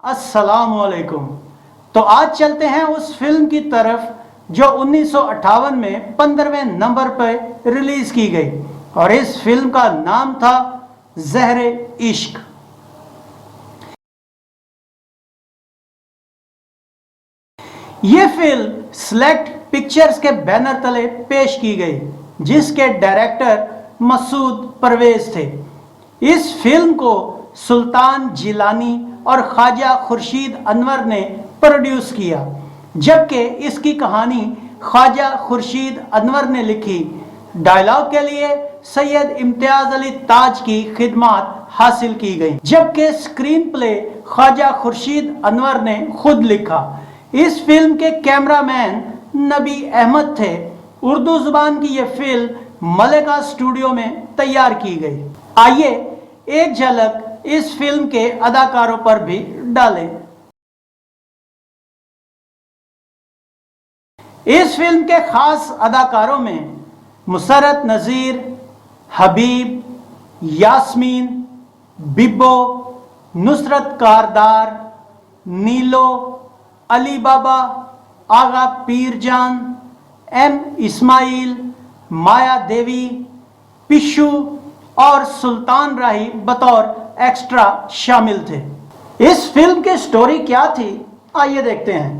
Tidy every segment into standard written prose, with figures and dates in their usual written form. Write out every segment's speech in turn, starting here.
अस्सलामुअलैकुम। तो आज चलते हैं उस फिल्म की तरफ जो 1958 में 15वें नंबर पर रिलीज की गई और इस फिल्म का नाम था ज़हरे इश्क। ये फिल्म सेलेक्ट पिक्चर्स के बैनर तले पेश की गई जिसके डायरेक्टर मसूद परवेज थे। इस फिल्म को सुल्तान जिलानी और ख्वाजा खुर्शीद अनवर ने प्रोड्यूस किया, जबकि इसकी कहानी ख्वाजा खुर्शीद अनवर ने लिखी। डायलॉग के लिए सैयद इम्तियाज अली ताज की खिदमत हासिल की गई, जबकि स्क्रीन प्ले ख्वाजा खुर्शीद अनवर ने खुद लिखा। इस फिल्म के कैमरामैन नबी अहमद थे। उर्दू जुबान की यह फिल्म मलिका स्टूडियो में तैयार की गई। आइए एक झलक इस फिल्म के अदाकारों पर भी डालें। इस फिल्म के खास अदाकारों में मुसरत नज़ीर, हबीब, यास्मीन, बिब्बो, नुसरत कारदार, नीलो, अली बाबा, आगा पीरजान, एम इस्माइल, माया देवी, पिशू और सुल्तान राही बतौर एक्स्ट्रा शामिल थे। इस फिल्म की स्टोरी क्या थी, आइए देखते हैं।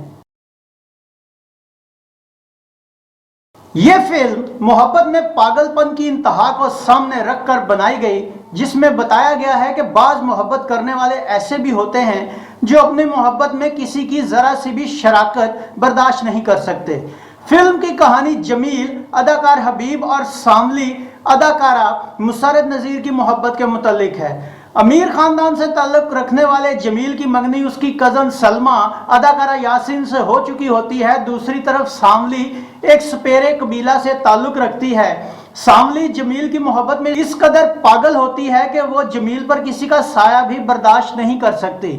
यह फिल्म मोहब्बत में पागलपन की इंतहा को सामने रखकर बनाई गई, जिसमें बताया गया है कि बाज मोहब्बत करने वाले ऐसे भी होते हैं जो अपनी मोहब्बत में किसी की जरा सी भी शराकत बर्दाश्त नहीं कर सकते। फिल्म की कहानी जमील अदाकार हबीब और सामली अदाकारा मुसरत नज़ीर की मोहब्बत के मुतालिक है। अमीर खानदान से ताल्लुक रखने वाले जमील की मंगनी उसकी कजन सलमा अदाकारा यासीन से हो चुकी होती है। दूसरी तरफ सामली एक सपेरे कबीला से ताल्लुक रखती है। सामली जमील की मोहब्बत में इस कदर पागल होती है कि वो जमील पर किसी का साया भी बर्दाश्त नहीं कर सकती।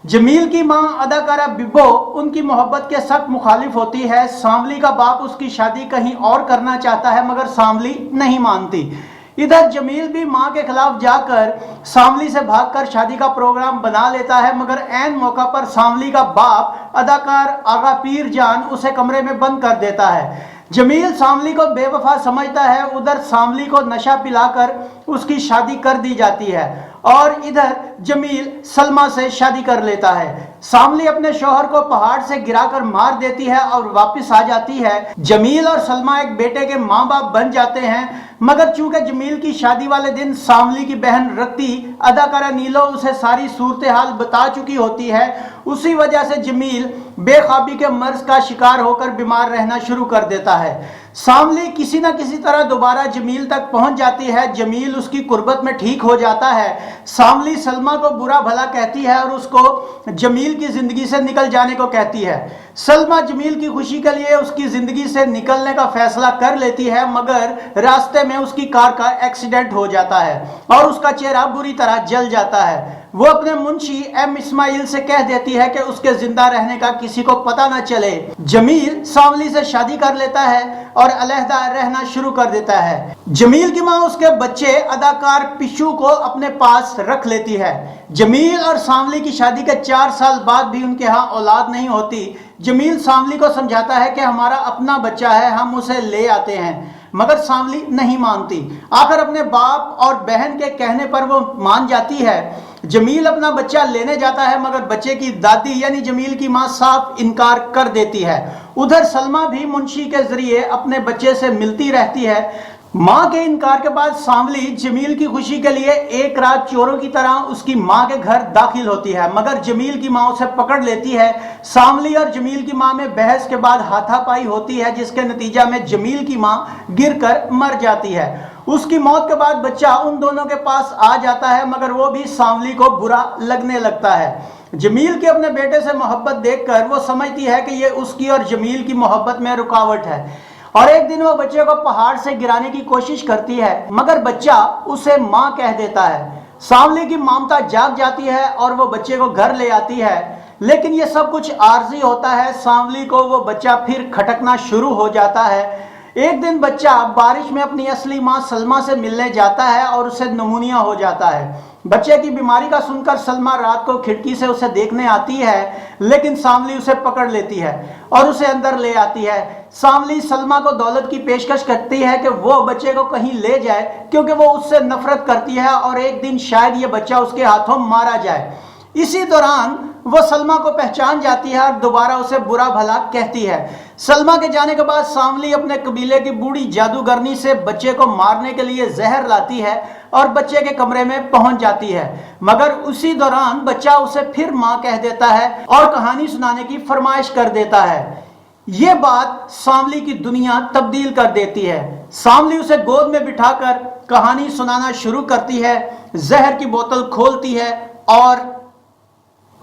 जमील की मां अदाकारा बिब्बो उनकी मोहब्बत के सख्त मुखालिफ होती है। सांवली का बाप उसकी शादी कहीं और करना चाहता है मगर सांवली नहीं मानती। इधर जमील भी मां के खिलाफ जाकर सांवली से भागकर शादी का प्रोग्राम बना लेता है, मगर ऐन मौका पर सांवली का बाप अदाकार आगा पीरजान उसे कमरे में बंद कर देता है। जमील सांवली को बेवफा समझता है। उधर सांवली को नशा पिलाकर उसकी शादी कर दी जाती है और इधर जमील सलमा से शादी कर लेता है। सांवली अपने शौहर को पहाड़ से गिराकर मार देती है और वापस आ जाती है। जमील और सलमा एक बेटे के माँ बाप बन जाते हैं, मगर चूंकि जमील की शादी वाले दिन सांवली की बहन रत्ती अदाकारा नीलो उसे सारी सूरत हाल बता चुकी होती है, उसी वजह से जमील बेख्वाबी के मर्ज का शिकार होकर बीमार रहना शुरू कर देता है। सांवली किसी न किसी तरह दोबारा जमील तक पहुंच जाती है। जमील उसकी कुर्बत में ठीक हो जाता है। सांवली सलमा को बुरा भला कहती है और उसको जमील की जिंदगी से निकल जाने को कहती है। सलमा जमील की खुशी के लिए उसकी जिंदगी से निकलने का फैसला कर लेती है, मगर रास्ते में उसकी कार का एक्सीडेंट हो जाता है और उसका चेहरा बुरी तरह जल जाता है। वो अपने मुंशी एम इस्माइल से कह देती है कि उसके जिंदा रहने का किसी को पता न चले। जमील सांवली से शादी कर लेता है और अलहदा रहना शुरू कर देता है। जमील की मां उसके बच्चे अदाकार पिशू को अपने पास रख लेती है। जमील और सांवली की शादी के 4 साल बाद भी उनके यहाँ औलाद नहीं होती। जमील सांवली को समझाता है कि हमारा अपना बच्चा है, हम उसे ले आते हैं, मगर सांवली नहीं मानती। आखिर अपने बाप और बहन के कहने पर वो मान जाती है। जमील अपना बच्चा लेने जाता है, मगर बच्चे की दादी यानी जमील की मां साफ इनकार कर देती है। उधर सलमा भी मुंशी के जरिए अपने बच्चे से मिलती रहती है। मां के इनकार के बाद सांवली जमील की खुशी के लिए एक रात चोरों की तरह उसकी मां के घर दाखिल होती है, मगर जमील की मां उसे पकड़ लेती है। सांवली और जमील की मां में बहस के बाद हाथापाई होती है, जिसके नतीजा में जमील की मां गिरकर मर जाती है। उसकी मौत के बाद बच्चा उन दोनों के पास आ जाता है, मगर वो भी सांवली को बुरा लगने लगता है। जमील की अपने बेटे से मोहब्बत देखकर वो समझती है कि ये उसकी और जमील की मोहब्बत में रुकावट है और एक दिन वो बच्चे को पहाड़ से गिराने की कोशिश करती है, मगर बच्चा उसे मां कह देता है। सांवली की ममता जाग जाती है और वो बच्चे को घर ले आती है, लेकिन ये सब कुछ आर्जी होता है। सांवली को वो बच्चा फिर खटकना शुरू हो जाता है। एक दिन बच्चा बारिश में अपनी असली मां सलमा से मिलने जाता है और उसे निमोनिया हो जाता है। बच्चे की बीमारी का सुनकर सलमा रात को खिड़की से उसे देखने आती है, लेकिन सांवली उसे पकड़ लेती है और उसे अंदर ले आती है। सांवली सलमा को दौलत की पेशकश करती है कि वो बच्चे को कहीं ले जाए, क्योंकि वो उससे नफरत करती है और एक दिन शायद ये बच्चा उसके हाथों मारा जाए। इसी दौरान वो सलमा को पहचान जाती है और दोबारा उसे बुरा भला कहती है। सलमा के जाने के बाद सांवली अपने कबीले की बूढ़ी जादूगरनी से बच्चे को मारने के लिए जहर लाती है और बच्चे के कमरे में पहुंच जाती है, मगर उसी दौरान बच्चा उसे फिर मां कह देता है और कहानी सुनाने की फरमाइश कर देता है। ये बात सांवली की दुनिया तब्दील कर देती है। सांवली उसे गोद में बिठाकर कहानी सुनाना शुरू करती है, जहर की बोतल खोलती है और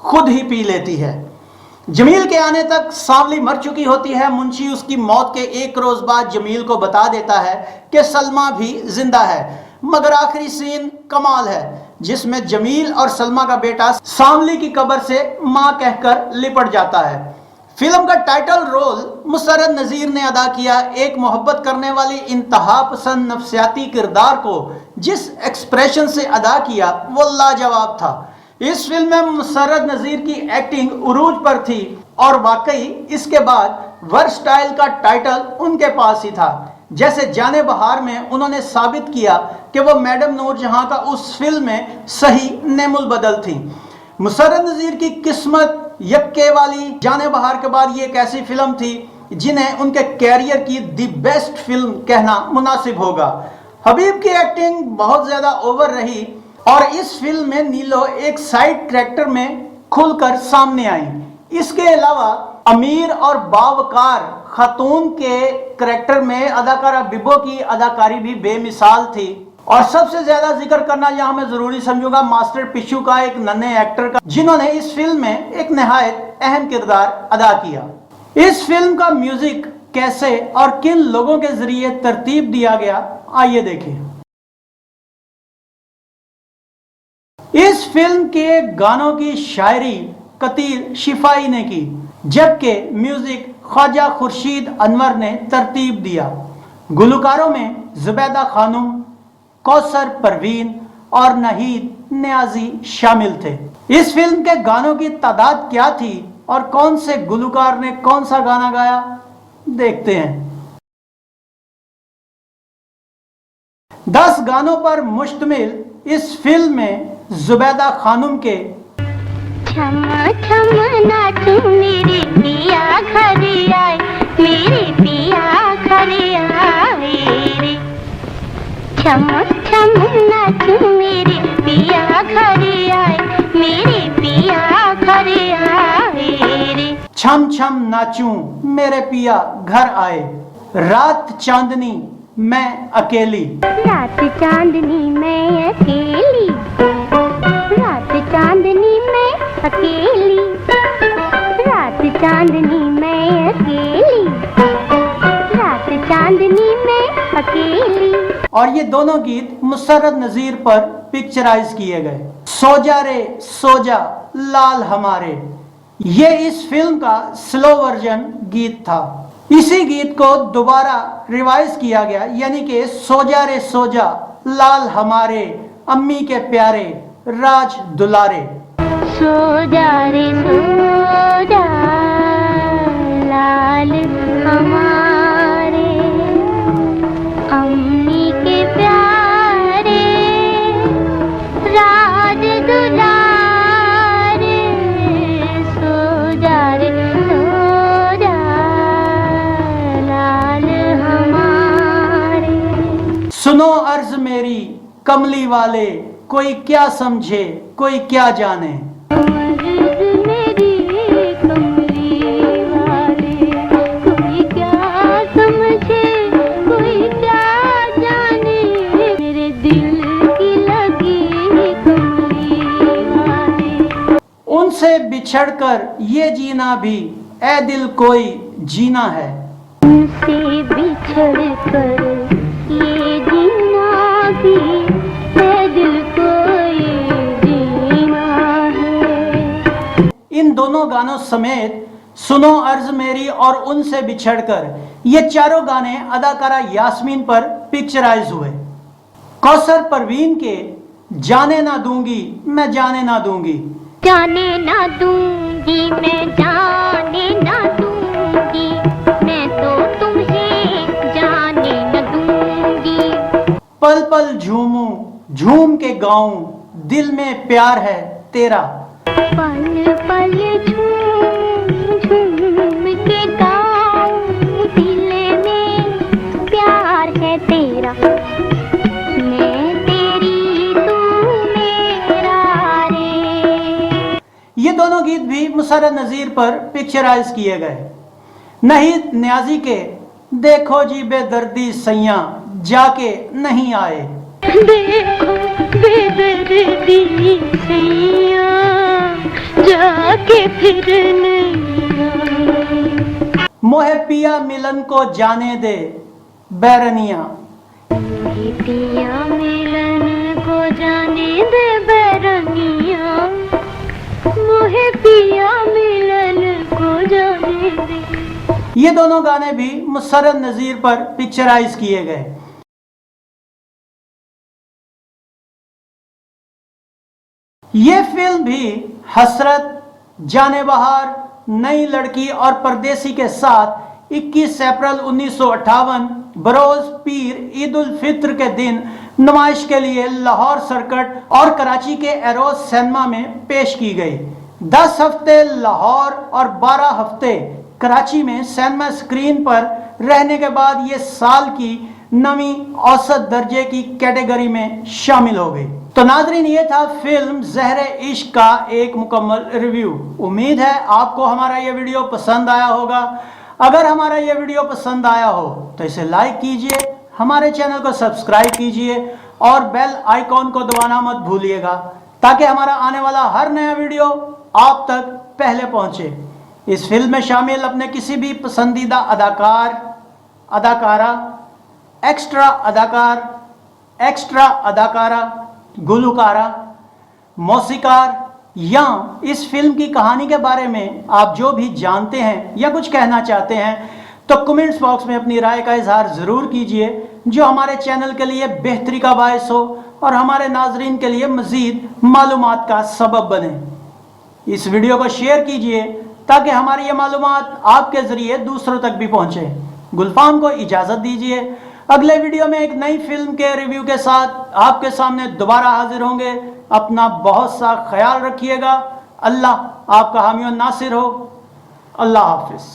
खुद ही पी लेती है। जमील के आने तक सांवली मर चुकी होती है। मुंशी उसकी मौत के एक रोज बाद जमील को बता देता है कि सलमा भी जिंदा है, मगर आखिरी सीन कमाल है, जिसमें जमील और सलमा का बेटा सांवली की कब्र से मां कहकर लिपट जाता है। फिल्म का टाइटल रोल मुसर्रत नज़ीर ने अदा किया। एक मोहब्बत करने वाली इंतहा पसंद नफ्सियाती किरदार को जिस एक्सप्रेशन से अदा किया वो लाजवाब था। इस फिल्म में मुसर्रत नज़ीर की एक्टिंग उरूज पर थी और वाकई इसके बाद वर्सटाइल का टाइटल उनके पास ही था। जैसे जाने बहार में उन्होंने साबित किया कि वो मैडम नूरजहां का उस फिल्म में सही नेमुल बदल थी। मुसर्रत नज़ीर की किस्मत यक्के वाली। जाने बहार के बाद ये एक ऐसी फिल्म थी जिन्हें उनके कैरियर की दी बेस्ट फिल्म कहना मुनासिब होगा। हबीब की एक्टिंग बहुत ज्यादा ओवर रही और इस फिल्म में नीलो एक साइड कैरेक्टर में खुलकर सामने आई। इसके अलावा अमीर और बावकार खातून के कैरेक्टर में अदाकारा बिबो की अदाकारी भी बेमिसाल थी। और सबसे ज्यादा जिक्र करना यहाँ मैं जरूरी समझूंगा मास्टर पिशू का, एक नन्हे एक्टर का, जिन्होंने इस फिल्म में एक निहायत अहम किरदार अदा किया। इस फिल्म का म्यूजिक कैसे और किन लोगों के जरिए तरतीब दिया गया, आइए देखें। इस फिल्म के गानों की शायरी कतील शिफाई ने की, जबकि म्यूजिक ख्वाजा खुर्शीद अनवर ने तरतीब दिया। गुलकारों में जुबैदा खानम, कौसर परवीन और नहीद नियाजी शामिल थे। इस फिल्म के गानों की तादाद क्या थी और कौन से गुलकार ने कौन सा गाना गाया, देखते हैं। 10 गानों पर मुश्तमिल इस फिल्म में जुबैदा खानम के छम छम नाचू मेरे पिया घर आए, मेरे पिया घर आए रे। छम छम नाचू मेरे पिया घर आए, मेरे पिया घर आए रे। छम छम नाचूं मेरे पिया घर आए, रात चांदनी मैं अकेली। रात चांदनी मैं अकेली, रात चांदनी मैं अकेली, रात चांदनी मैं अकेली, रात चांदनी मैं अकेली। और ये दोनों गीत मुसर्रत नज़ीर पर पिक्चराइज किए गए। सोजा रे सोजा लाल हमारे, ये इस फिल्म का स्लो वर्जन गीत था। इसी गीत को दोबारा रिवाइज किया गया, यानी कि सोजा रे सोजा लाल हमारे, अम्मी के प्यारे राज दुलारे। सोजा रे सोजा लाल हमारे, अम्मी के प्यारे राज दुलारे। सोजा रे सोजा लाल हमारे। सुनो अर्ज मेरी कमली वाले, कोई क्या समझे कोई क्या जाने। उनसे बिछड़कर ये जीना भी ए दिल कोई जीना है। उनसे बिछड़कर ये जीना भी ए दिल कोई जीना है। इन दोनों गानों समेत सुनो अर्ज मेरी और उनसे बिछड़कर, ये चारों गाने अदाकारा यास्मीन पर पिक्चराइज हुए। कौसर परवीन के जाने ना दूंगी मैं जाने ना दूंगी। जाने ना दूंगी मैं जाने ना दूंगी, मैं तो तुम्हें जाने न दूंगी। पल पल झूमूं झूम के गाऊं, दिल में प्यार है तेरा। पल पल झूम झूम के गाऊं, दिल में प्यार है तेरा। मैं तेरी तू मेरा रे। ये दोनों गीत भी मुसर्रत नज़ीर पर पिक्चराइज किए गए। नहीं न्याजी के देखो जी बेदर्दी सैयां जाके नहीं आए। देखो बेदर्दी सैयां जाके फिर नहीं आए। मोहे पिया मिलन को जाने दे बैरनिया। मोहे पिया मिलन को जाने दे बैरनिया, मोहे पिया मिलन को जाने दे। ये दोनों गाने भी मुसर्रत नज़ीर पर पिक्चराइज किए गए। ये फिल्म भी हसरत, जाने बहार, नई लड़की और परदेसी के साथ 21 अप्रैल 1958 बरोज पीर ईद उल फित्र के दिन नुमाइश के लिए लाहौर सर्किट और कराची के एरोज सिनेमा में पेश की गई। 10 हफ्ते लाहौर और 12 हफ्ते कराची में सिनेमा स्क्रीन पर रहने के बाद ये साल की 9वीं औसत दर्जे की कैटेगरी में शामिल हो गई। तो नाजरीन, ये था फिल्म ज़हर इश्क का एक मुकम्मल रिव्यू। उम्मीद है आपको हमारा ये वीडियो पसंद आया होगा। अगर हमारा ये वीडियो पसंद आया हो तो इसे लाइक कीजिए, हमारे चैनल को सब्सक्राइब कीजिए और बेल आइकॉन को दबाना मत भूलिएगा ताकि हमारा आने वाला हर नया वीडियो आप तक पहले पहुंचे। इस फिल्म में शामिल अपने किसी भी पसंदीदा अदाकार, अदाकारा, एक्स्ट्रा अदाकार, एक्स्ट्रा अदाकारा, गुलकारा, मौसीकार या इस फिल्म की कहानी के बारे में आप जो भी जानते हैं या कुछ कहना चाहते हैं तो कमेंट्स बॉक्स में अपनी राय का इजहार ज़रूर कीजिए, जो हमारे चैनल के लिए बेहतरी का बायस हो और हमारे नाजरीन के लिए मज़ीद मालूमात का सबब बने। इस वीडियो को शेयर कीजिए ताकि हमारी ये मालूमात आपके ज़रिए दूसरों तक भी पहुँचे। गुलफाम को इजाज़त दीजिए। अगले वीडियो में एक नई फिल्म के रिव्यू के साथ आपके सामने दोबारा हाजिर होंगे। अपना बहुत सा ख्याल रखिएगा। अल्लाह आपका हामी और नासिर हो। अल्लाह हाफिज़।